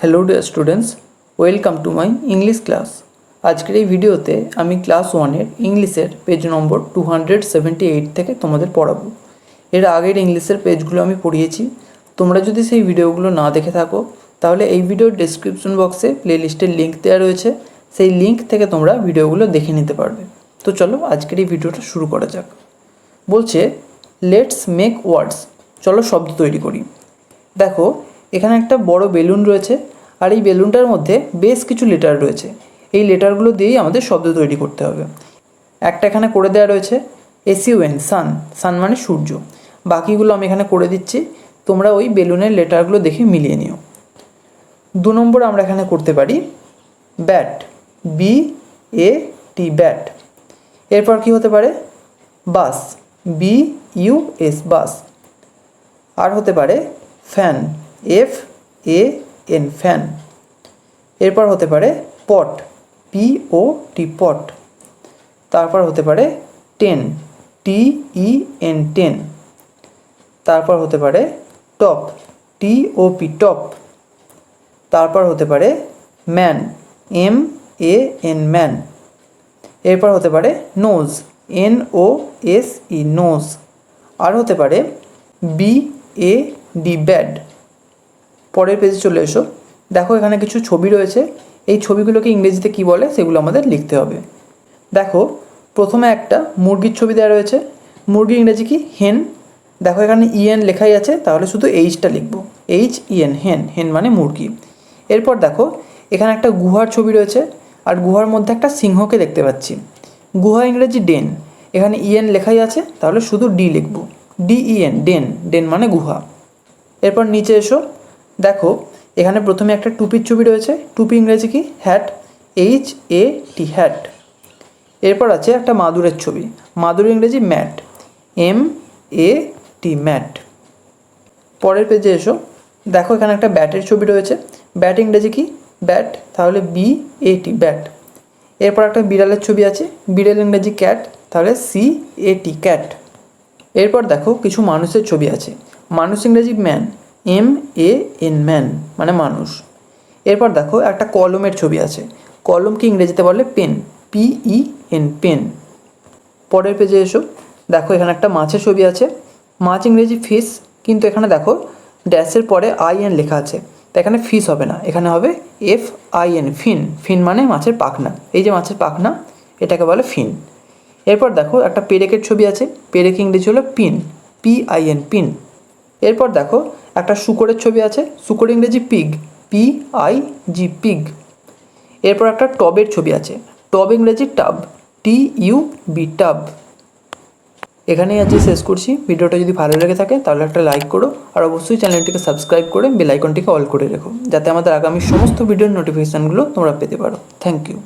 Hello dear students, welcome to my English class. আজকের এই ভিডিওতে আমি ক্লাস 1-এর ইংলিশের পেজ নম্বর 278 থেকে তোমাদের পড়াবো। এর আগের ইংলিশের পেজগুলো আমি পড়িয়েছি। তোমরা যদি সেই ভিডিওগুলো না দেখে থাকো তাহলে এই ভিডিওর ডেসক্রিপশন বক্সে প্লেলিস্টের লিঙ্ক দেওয়া রয়েছে, সেই লিঙ্ক থেকে তোমরা ভিডিওগুলো দেখে নিতে পারবে। তো চলো আজকের এই ভিডিওটা শুরু করা যাক। বলছে লেটস মেক ওয়ার্ডস, চলো শব্দ তৈরি করি। দেখো এখানে একটা বড় বেলুন রয়েছে আর এই বেলুনটার মধ্যে বেশ কিছু লেটার রয়েছে। এই লেটারগুলো দিয়েই আমাদের শব্দ তৈরি করতে হবে। একটা এখানে করে দেওয়া রয়েছে SUN, সান, সান মানে সূর্য। বাকিগুলো আমি এখানে করে দিচ্ছি, তোমরা ওই বেলুনের লেটারগুলো দেখে মিলিয়ে নিও। 2 নম্বর আমরা এখানে করতে পারি ব্যাট, BAT, ব্যাট। এরপর কি হতে পারে বাস, BUS, বাস। আর হতে পারে ফ্যান, FAN, ফ্যান। এরপর হতে পারে পট, POT, পট। তারপর হতে পারে টেন, TEN, টেন। তারপর হতে পারে টপ, TOP, টপ। তারপর হতে পারে ম্যান, MAN, ম্যান। এরপর হতে পারে নোজ, NOSE, নোজ। আর হতে পারে BAD, ব্যাড। পরের পেজে চলে এসো। দেখো এখানে কিছু ছবি রয়েছে, এই ছবিগুলোকে ইংরেজিতে কি বলে সেগুলো আমাদের লিখতে হবে। দেখো প্রথমে একটা মুরগির ছবি দেওয়া রয়েছে। মুরগির ইংরেজি কি হেন। দেখো এখানে EN লেখাই আছে, তাহলে শুধু Hটা লিখব, HEN, হেন, হেন মানে মুরগি। এরপর দেখো এখানে একটা গুহার ছবি রয়েছে আর গুহার মধ্যে একটা সিংহকে দেখতে পাচ্ছি। গুহা ইংরেজি ডেন, এখানে EN লেখাই আছে, তাহলে শুধু D লিখব, DEN, ডেন, ডেন মানে গুহা। এরপর নিচে এসো। দেখো এখানে প্রথমে একটা টুপির ছবি রয়েছে। টুপি ইংরেজি কি হ্যাট, HAT, হ্যাট। এরপর আছে একটা মাদুরের ছবি। মাদুর ইংরেজি ম্যাট, MAT, ম্যাট। পরের পেজে এসো। দেখো এখানে একটা ব্যাটের ছবি রয়েছে। ব্যাট ইংরেজি কি ব্যাট, তাহলে BAT, ব্যাট। এরপর একটা বিড়ালের ছবি আছে। বিড়াল ইংরেজি ক্যাট, তাহলে CAT, ক্যাট। এরপর দেখো কিছু মানুষের ছবি আছে। মানুষ ইংরেজি ম্যান, MAN, ম্যান মানে মানুষ। এরপর দেখো একটা কলমের ছবি আছে। কলমকে ইংরেজিতে বলে পেন, PEN, পেন। পরের পেজে এসো। দেখো এখানে একটা মাছের ছবি আছে। মাছ ইংরেজি ফিশ, কিন্তু এখানে দেখো ড্যাশের পরে IN লেখা আছে, তো এখানে ফিশ হবে না, এখানে হবে FIN, ফিন। ফিন মানে মাছের পাখনা, এই যে মাছের পাখনা, এটাকে বলে ফিন। এরপর দেখো একটা পেরেকের ছবি আছে। পেরেক ইংরেজি হলো পিন, PIN, পিন। এরপর দেখো একটা শূকরের ছবি আছে। শূকর ইংরেজি পিগ, PIG, পিগ। এরপর একটা টবের ছবি আছে। টব ইংরেজি টাব, TUB, টাব। এখানেই আজকে শেষ করছি। ভিডিওটা যদি ভালো লেগে থাকে তাহলে একটা লাইক করো আর অবশ্যই চ্যানেলটিকে সাবস্ক্রাইব করে বেল আইকনটিকে অল করে রেখো, যাতে আমাদের আগামী সমস্ত ভিডিওর নোটিফিকেশানগুলো তোমরা পেতে পারো। Thank you.